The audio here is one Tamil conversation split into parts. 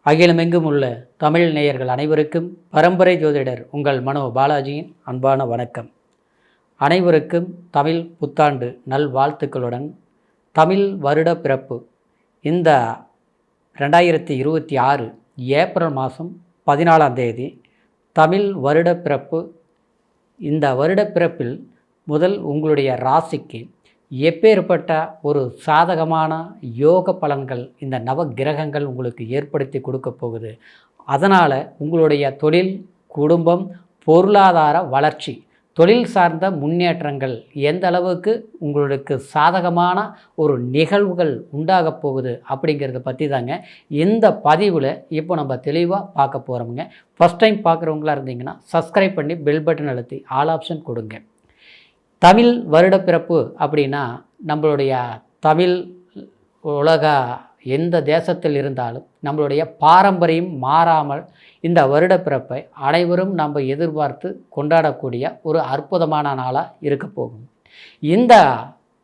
அகிலமெங்கும் உள்ள தமிழ் நேயர்கள் அனைவருக்கும் பரம்பரை ஜோதிடர் உங்கள் மனோ பாலாஜியின் அன்பான வணக்கம். அனைவருக்கும் தமிழ் புத்தாண்டு நல்வாழ்த்துக்களுடன் தமிழ் வருட பிறப்பு இந்த 2026 ஏப்ரல் மாதம் 14ஆம் தேதி தமிழ் வருட பிறப்பு. இந்த வருட பிறப்பில் முதல் உங்களுடைய ராசிக்கு எப்பேற்பட்ட ஒரு சாதகமான யோக பலன்கள் இந்த நவ கிரகங்கள் உங்களுக்கு ஏற்படுத்தி கொடுக்க போகுது. அதனால் உங்களுடைய தொழில், குடும்பம், பொருளாதார வளர்ச்சி, தொழில் சார்ந்த முன்னேற்றங்கள் எந்த அளவுக்கு உங்களுக்கு சாதகமான ஒரு நிகழ்வுகள் உண்டாக போகுது அப்படிங்கிறத பற்றி தாங்க இந்த பதிவில் இப்போ நம்ம தெளிவாக பார்க்க போகிறோமுங்க. ஃபஸ்ட் டைம் பார்க்குறவங்களா இருந்தீங்கன்னா சப்ஸ்கிரைப் பண்ணி பெல் பட்டன் அழுத்தி ஆல் ஆப்ஷன் கொடுங்க. தமிழ் வருட பிறப்பு அப்படின்னா நம்மளுடைய தமிழ் உலக எந்த தேசத்தில் இருந்தாலும் நம்மளுடைய பாரம்பரியம் மாறாமல் இந்த வருட பிறப்பை அனைவரும் நம்ம எதிர்பார்த்து கொண்டாடக்கூடிய ஒரு அற்புதமான நாளாக இருக்க போகும். இந்த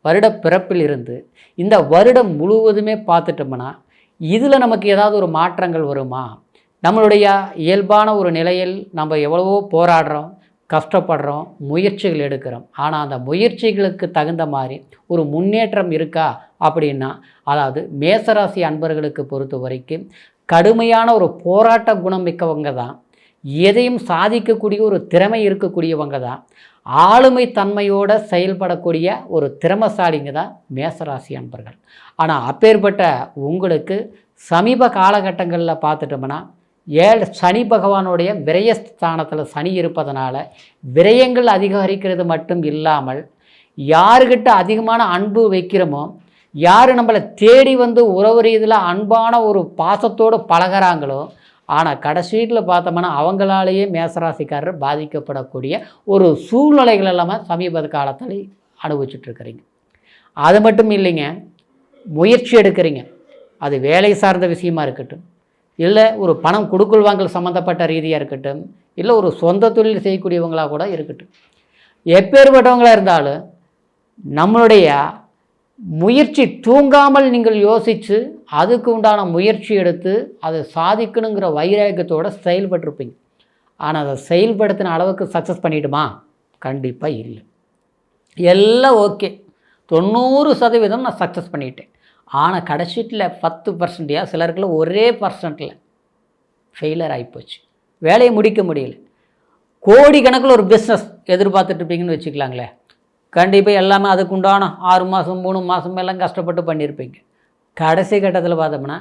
வருட பிறப்பில் இருந்து இந்த வருடம் முழுவதுமே பார்த்துட்டோம்னா இதில் நமக்கு ஏதாவது ஒரு மாற்றங்கள் வருமா? நம்மளுடைய இயல்பான ஒரு நிலையில் நம்ம எவ்வளவோ போராடுறோம், கஷ்டப்படுறோம், முயற்சிகள் எடுக்கிறோம். ஆனால் அந்த முயற்சிகளுக்கு தகுந்த மாதிரி ஒரு முன்னேற்றம் இருக்கா அப்படின்னா, அதாவது மேசராசி அன்பர்களுக்கு பொறுத்த வரைக்கும் கடுமையான ஒரு போராட்ட குணம் மிக்கவங்க தான், எதையும் சாதிக்கக்கூடிய ஒரு திறமை இருக்கக்கூடியவங்க தான், ஆளுமை தன்மையோடு செயல்படக்கூடிய ஒரு திறமசாலிங்க தான் மேசராசி அன்பர்கள். ஆனால் அப்பேற்பட்ட உங்களுக்கு சமீப காலகட்டங்களில் பார்த்துட்டோம்னா சனி பகவானுடைய விரயஸ்தானத்தில் சனி இருப்பதனால விரயங்கள் அதிகரிக்கிறது மட்டும் இல்லாமல் யாருக்கிட்ட அதிகமான அன்பு வைக்கிறோமோ, யார் நம்மளை தேடி வந்து உறவு ரீதியில் அன்பான ஒரு பாசத்தோடு பழகிறாங்களோ, ஆனால் கடைசீட்டில் பார்த்தோம்னா அவங்களாலேயே மேசராசிக்காரர் பாதிக்கப்படக்கூடிய ஒரு சூழ்நிலைகள் எல்லாமே சமீப காலத்தில் அனுபவிச்சுட்ருக்கிறீங்க. அது மட்டும் இல்லைங்க, முயற்சி எடுக்கிறீங்க, அது வேலை சார்ந்த விஷயமா இருக்கட்டும், இல்லை ஒரு பணம் கொடுக்கல் வாங்கல் சம்மந்தப்பட்ட ரீதியாக இருக்கட்டும், இல்லை ஒரு சொந்த தொழில் செய்யக்கூடியவங்களாக கூட இருக்கட்டும், எப்பேற்பட்டவங்களாக இருந்தாலும் நம்மளுடைய முயற்சி தூங்காமல் நீங்கள் யோசித்து அதுக்கு உண்டான முயற்சி எடுத்து அதை சாதிக்கணுங்கிற வைராக்கியத்தோடு செயல்பட்டுருப்பீங்க. ஆனால் அதை செயல்படுத்தின அளவுக்கு சக்ஸஸ் பண்ணிவிடுமா? கண்டிப்பாக இல்லை. எல்லாம் ஓகே, 90% நான் சக்ஸஸ் பண்ணிட்டேன். ஆனால் கடைசீட்டில் 10% சிலருக்குள்ள ஒரே பர்சன்ட்டில் ஃபெயிலர் ஆகிப்போச்சு, வேலையை முடிக்க முடியல. கோடிக்கணக்கில் ஒரு பிஸ்னஸ் எதிர்பார்த்துட்ருப்பீங்கன்னு வச்சுக்கலாங்களே, கண்டிப்பாக எல்லாமே அதுக்குண்டான 6 மாதம் 3 மாதம் எல்லாம் கஷ்டப்பட்டு பண்ணியிருப்பீங்க. கடைசி கட்டத்தில் பார்த்தோம்னா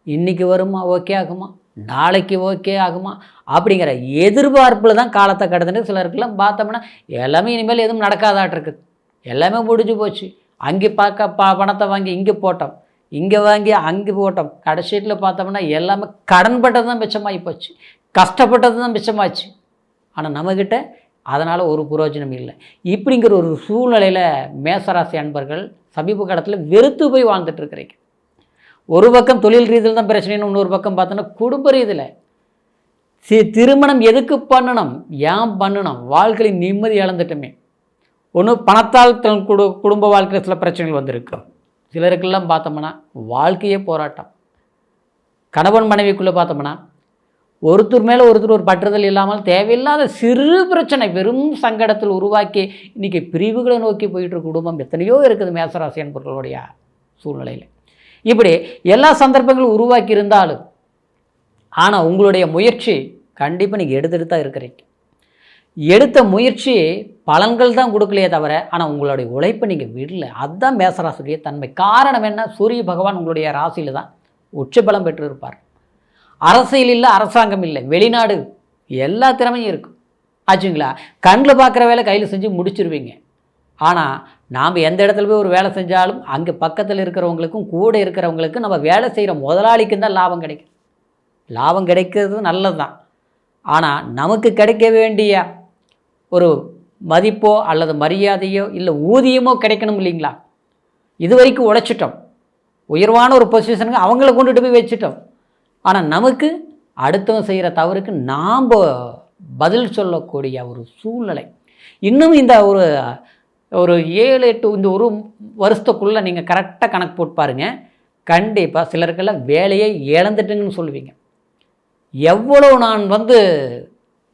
இன்றைக்கி வருமா, ஓகே ஆகுமா, நாளைக்கு ஓகே ஆகுமா அப்படிங்கிற எதிர்பார்ப்பில் தான் காலத்தை கடந்துட்டு சிலருக்கெல்லாம் பார்த்தோம்னா எல்லாமே இனிமேல் எதுவும் நடக்காதாட்டிருக்குது, எல்லாமே முடிஞ்சு போச்சு. அங்கே பணத்தை வாங்கி இங்கே போட்டோம், இங்கே வாங்கி அங்கே போட்டோம், கடைசீட்டில் பார்த்தோம்னா எல்லாமே கடன்பட்டது தான் மிச்சமாகி போச்சு, கஷ்டப்பட்டது தான் மிச்சமாச்சு. ஆனால் நம்மக்கிட்ட அதனால் ஒரு பிரயோஜனம் இல்லை. இப்படிங்கிற ஒரு சூழ்நிலையில் மேசராசி அன்பர்கள் சமீப காலத்தில் வெறுத்து போய் வாழ்ந்துட்டுருக்கிறீங்க. ஒரு பக்கம் தொழில் ரீதியில் தான் பிரச்சனைன்னு, இன்னொரு பக்கம் பார்த்தோன்னா குடும்ப ரீதியில் திருமணம் எதுக்கு பண்ணணும், ஏன் பண்ணணும், வாழ்க்கையில் நிம்மதி இழந்துட்டுமே. ஒன்று பணத்தால் குடும்ப வாழ்க்கையில் சில பிரச்சனைகள் வந்திருக்கு. சிலருக்கெல்லாம் பார்த்தோம்னா வாழ்க்கையே போராட்டம். கணவன் மனைவிக்குள்ளே பார்த்தோம்னா ஒருத்தர் மேலே ஒருத்தர் ஒரு பற்றுதல் இல்லாமல் தேவையில்லாத சிறு பிரச்சனை வெறும் சங்கடத்தில் உருவாக்கி இன்றைக்கி பிரிவுகளை நோக்கி போயிட்டு குடும்பம் எத்தனையோ இருக்குது மேசராசி என்பவர்களுடைய சூழ்நிலையில். இப்படி எல்லா சந்தர்ப்பங்களும் உருவாக்கி இருந்தாலும் ஆனால் உங்களுடைய முயற்சி கண்டிப்பாக நீங்கள் எடுத்துகிட்டு தான் இருக்கிறீங்க. எடுத்த முயற்சி பலன்கள் தான் கொடுக்கலையே தவிர ஆனால் உங்களுடைய உழைப்பை நீங்கள் விடல. அதுதான் மேசராசியுடைய தன்மை. காரணம் என்ன? சூரிய பகவான் உங்களுடைய ராசியில் தான் உச்ச பலம் பெற்று இருப்பார். அரசியல் இல்லை, அரசாங்கம் இல்லை, வெளிநாடு, எல்லா திறமையும் இருக்கும் ஆச்சுங்களா. கண்ணில் பார்க்குற வேலை கையில் செஞ்சு முடிச்சிருவீங்க. ஆனால் நாம் எந்த இடத்துல போய் ஒரு வேலை செஞ்சாலும் அங்கே பக்கத்தில் இருக்கிறவங்களுக்கும் கூட இருக்கிறவங்களுக்கும் நம்ம வேலை செய்கிற முதலாளிக்கும் தான் லாபம் கிடைக்கும். லாபம் கிடைக்கிறது நல்லது தான். ஆனால் நமக்கு கிடைக்க வேண்டிய ஒரு மதிப்போ அல்லது மரியாதையோ இல்லை ஊதியமோ கிடைக்கணும் இல்லைங்களா. இது வரைக்கும் உழைச்சிட்டோம், உயர்வான ஒரு பொசிஷனுக்கு அவங்கள கொண்டுட்டு போய் வச்சுட்டோம். ஆனால் நமக்கு அடுத்தவங்க செய்கிற தவறுக்கு நாம் பதில் சொல்லக்கூடிய ஒரு சூழ்நிலை. இன்னும் இந்த ஒரு 7-8 இந்த ஒரு வருஷத்துக்குள்ளே நீங்கள் கரெக்டாக கணக்கு போட்டு பாருங்கள், கண்டிப்பாக சிலருக்கெல்லாம் வேலையை இழந்துட்டுங்கன்னு சொல்லுவீங்க. எவ்வளோ நான்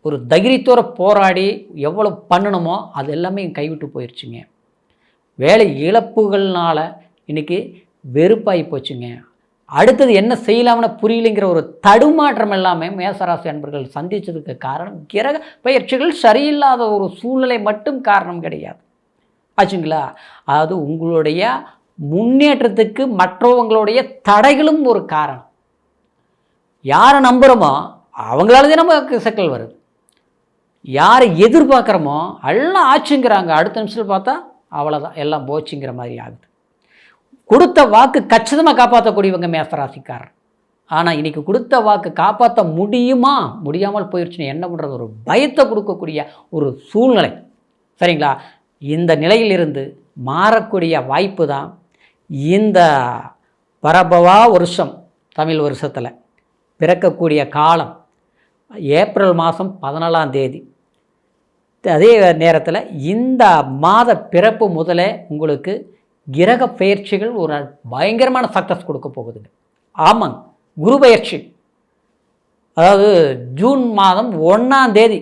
ஒரு தைரியத்தோட போராடி எவ்வளோ பண்ணணுமோ அது எல்லாமே கைவிட்டு போயிடுச்சுங்க. வேலை இழப்புகள்னால் இன்றைக்கி வெறுப்பாகி போச்சுங்க. அடுத்தது என்ன செய்யலாம்னு புரியலைங்கிற ஒரு தடுமாற்றம் எல்லாமே மேசராசி அன்பர்கள் சந்தித்ததுக்கு காரணம் கிரக பயிற்சிகள் சரியில்லாத ஒரு சூழ்நிலை மட்டும் காரணம் கிடையாது ஆச்சுங்களா. அதாவது உங்களுடைய முன்னேற்றத்துக்கு மற்றவங்களுடைய தடைகளும் ஒரு காரணம். யாரை நம்புகிறோமோ அவங்களால தான் நமக்கு சிக்கல் வருது. யாரை எதிர்பார்க்குறோமோ எல்லாம் ஆச்சுங்கிறாங்க, அடுத்த நிமிஷத்தில் பார்த்தா அவ்வளோதான் எல்லாம் போச்சுங்கிற மாதிரி ஆகுது. கொடுத்த வாக்கு கச்சிதமாக காப்பாற்றக்கூடியவங்க மேசராசிக்காரர். ஆனால் இன்றைக்கி கொடுத்த வாக்கு காப்பாற்ற முடியுமா, முடியாமல் போயிடுச்சுன்னு என்ன பண்ணுறது, ஒரு பயத்தை கொடுக்கக்கூடிய ஒரு சூழ்நிலை. சரிங்களா. இந்த நிலையிலிருந்து மாறக்கூடிய வாய்ப்பு தான் இந்த பரபவா வருஷம், தமிழ் வருஷத்தில் பிறக்கக்கூடிய காலம் ஏப்ரல் மாதம் 14ஆம் தேதி. அதே நேரத்தில் இந்த மாத பிறப்பு முதலே உங்களுக்கு கிரக பயிற்சிகள் ஒரு பயங்கரமான சக்ஸஸ் கொடுக்க போகுதுங்க. ஆமாங்க, குரு பயிற்சி. அதாவது ஜூன் மாதம் 1ஆம் தேதி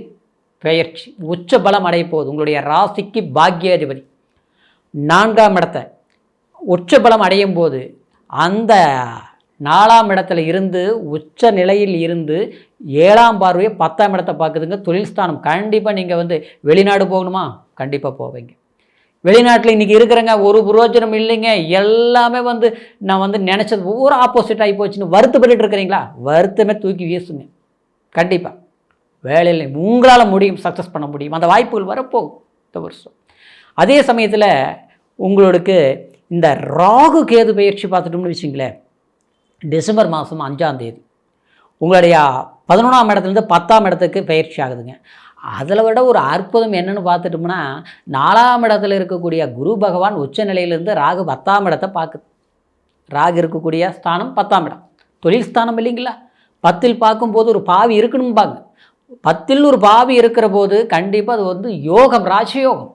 பெயர்ச்சி உச்ச பலம் அடைய போகுது. உங்களுடைய ராசிக்கு பாக்கியாதிபதி 4ஆம் இடத்தை உச்ச பலம் அடையும் போது அந்த 4ஆம் இடத்துல இருந்து உச்ச நிலையில் இருந்து 7ஆம் பார்வையை 10ஆம் இடத்தை பார்க்குதுங்க. தொழில் ஸ்தானம். கண்டிப்பாக நீங்கள் வெளிநாடு போகணுமா, கண்டிப்பாக போவீங்க. வெளிநாட்டில் இன்றைக்கி இருக்கிறங்க ஒரு புரோஜனம் இல்லைங்க, எல்லாமே நான் நினச்சது ஒவ்வொரு ஆப்போசிட் ஆகி போச்சுன்னு வருத்தப்பட்டு இருக்கிறீங்களா, வருத்தமே தூக்கி வீசுங்க. கண்டிப்பாக வேலையில் உங்களால் முடியும், சக்ஸஸ் பண்ண முடியும். அந்த வாய்ப்புகள் வரப்போகும் இந்த வருஷம். அதே சமயத்தில் உங்களுக்கு இந்த ராகு கேது பயிற்சி பார்த்துட்டோம்னு வச்சுங்களேன், டிசம்பர் மாதம் 5ஆம் தேதி உங்களுடைய 11ஆம் இடத்துலேருந்து 10ஆம் இடத்துக்கு பயிற்சி ஆகுதுங்க. அதில் விட ஒரு அற்புதம் என்னென்னு பார்த்துட்டோம்னா, 4ஆம் இடத்துல இருக்கக்கூடிய குரு பகவான் உச்ச நிலையிலேருந்து ராகு 10ஆம் இடத்தை பார்க்குது. ராகு இருக்கக்கூடிய ஸ்தானம் 10ஆம் இடம், தொழில் ஸ்தானம் இல்லைங்களா. 10ல் பார்க்கும்போது ஒரு பாவி இருக்கணும்பாங்க. 10ல் ஒரு பாவி இருக்கிற போது கண்டிப்பாக அது யோகம், ராஜயோகம்.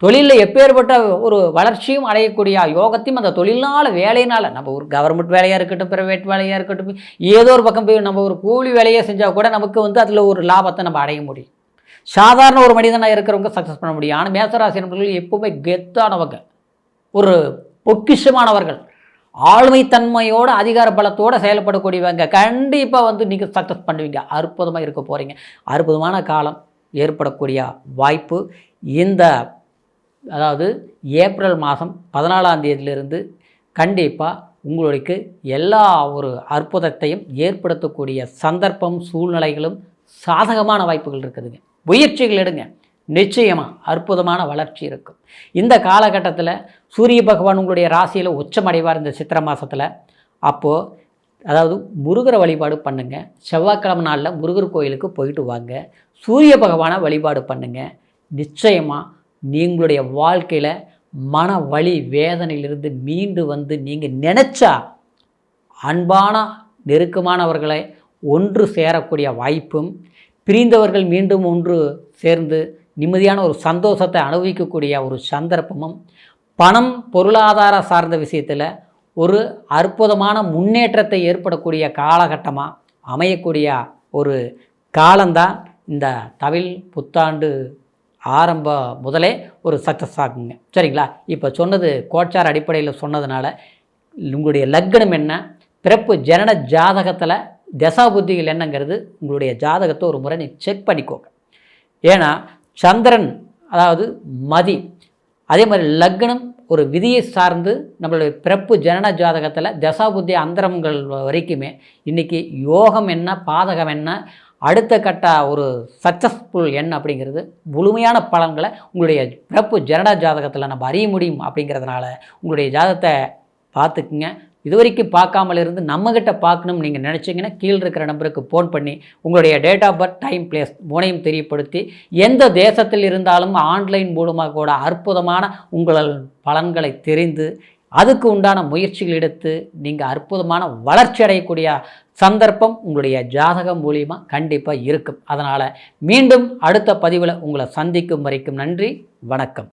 தொழிலில் எப்பேற்பட்ட ஒரு வளர்ச்சியும் அடையக்கூடிய யோகத்தையும் அந்த தொழில்னால் வேலையினால், நம்ம ஒரு கவர்மெண்ட் வேலையாக இருக்கட்டும், ப்ரைவேட் வேலையாக இருக்கட்டும், ஏதோ ஒரு பக்கம் போய் நம்ம ஒரு கூலி வேலையை செஞ்சால் கூட நமக்கு அதில் ஒரு லாபத்தை நம்ம அடைய முடியும். சாதாரண ஒரு மனிதனாக இருக்கிறவங்க சக்ஸஸ் பண்ண முடியும். ஆனால் மேசராசி நபர்கள் எப்பவுமே கெத்தானவங்க, ஒரு பொக்கிஷமானவர்கள், ஆளுமைத்தன்மையோடு அதிகார பலத்தோடு செயல்படக்கூடியவங்க. கண்டிப்பாக நீங்கள் சக்ஸஸ் பண்ணுவீங்க. அற்புதமாக இருக்க போகிறீங்க. அற்புதமான காலம் ஏற்படக்கூடிய வாய்ப்பு இந்த அதாவது ஏப்ரல் மாதம் 14ஆம் தேதியிலிருந்து கண்டிப்பாக உங்களுக்கு எல்லா ஒரு அற்புதத்தையும் ஏற்படுத்தக்கூடிய சந்தர்ப்பம், சூழ்நிலைகளும் சாதகமான வாய்ப்புகள் இருக்குதுங்க. முயற்சிகள் எடுங்க, நிச்சயமாக அற்புதமான வளர்ச்சி இருக்கும். இந்த காலகட்டத்தில் சூரிய பகவான் உங்களுடைய ராசியில் உச்சமடைவார் இந்த சித்திரை மாதத்தில். அப்போது அதாவது முருகரை வழிபாடு பண்ணுங்கள். செவ்வாய்க்கிழமை நாளில் முருகர் கோயிலுக்கு போயிட்டு வாங்க. சூரிய பகவானை வழிபாடு பண்ணுங்கள். நிச்சயமாக நீங்களுடைய வாழ்க்கையில் மன வலி வேதனையிலிருந்து மீண்டு நீங்கள் நினச்சா அன்பான நெருக்கமானவர்களை ஒன்று சேரக்கூடிய வாய்ப்பும், பிரிந்தவர்கள் மீண்டும் ஒன்று சேர்ந்து நிம்மதியான ஒரு சந்தோஷத்தை அனுபவிக்கக்கூடிய ஒரு சந்தர்ப்பமும், பணம் பொருளாதார சார்ந்த விஷயத்தில் ஒரு அற்புதமான முன்னேற்றத்தை ஏற்படக்கூடிய காலகட்டமாக அமையக்கூடிய ஒரு காலம்தான் இந்த தமிழ் புத்தாண்டு ஆரம்ப முதலே ஒரு சக்ஸஸ் ஆகுங்க. சரிங்களா. இப்போ சொன்னது கோச்சார் அடிப்படையில் சொன்னதுனால உங்களுடைய லக்னம் என்ன, பிறப்பு ஜனன ஜாதகத்தில் தசா புத்திகள் என்னங்கிறது உங்களுடைய ஜாதகத்தை ஒரு முறை நீ செக் பண்ணிக்கோங்க. ஏன்னா சந்திரன் அதாவது மதி, அதே மாதிரி லக்னம் ஒரு விதியை சார்ந்து நம்மளுடைய பிறப்பு ஜனன ஜாதகத்தில் தசா புத்தி அந்தரங்கள் வரைக்குமே இன்றைக்கி யோகம் என்ன, பாதகம் என்ன, அடுத்த கட்ட ஒரு சக்ஸஸ்ஃபுல் என்ன அப்படிங்கிறது முழுமையான பலன்களை உங்களுடைய பிறப்பு ஜனன ஜாதகத்தில் நம்ம அறிய முடியும். அப்படிங்கிறதுனால உங்களுடைய ஜாதகத்தை பார்த்துக்குங்க. இது வரைக்கும் பார்க்காமல் இருந்து நம்மக்கிட்ட பார்க்கணும்னு நீங்கள் நினச்சிங்கன்னா கீழே இருக்கிற நம்பருக்கு ஃபோன் பண்ணி உங்களுடைய date of birth, time, place மூணையும் தெரியப்படுத்தி எந்த தேசத்தில் இருந்தாலும் ஆன்லைன் மூலமாக கூட அற்புதமான உங்கள் பலன்களை தெரிந்து அதுக்கு உண்டான முயற்சிகள் எடுத்து நீங்கள் அற்புதமான வளர்ச்சி அடையக்கூடிய சந்தர்ப்பம் உங்களுடைய ஜாதகம் மூலியமாக கண்டிப்பாக இருக்கும். அதனால் மீண்டும் அடுத்த பதிவில் உங்களை சந்திக்கும் வரைக்கும் நன்றி, வணக்கம்.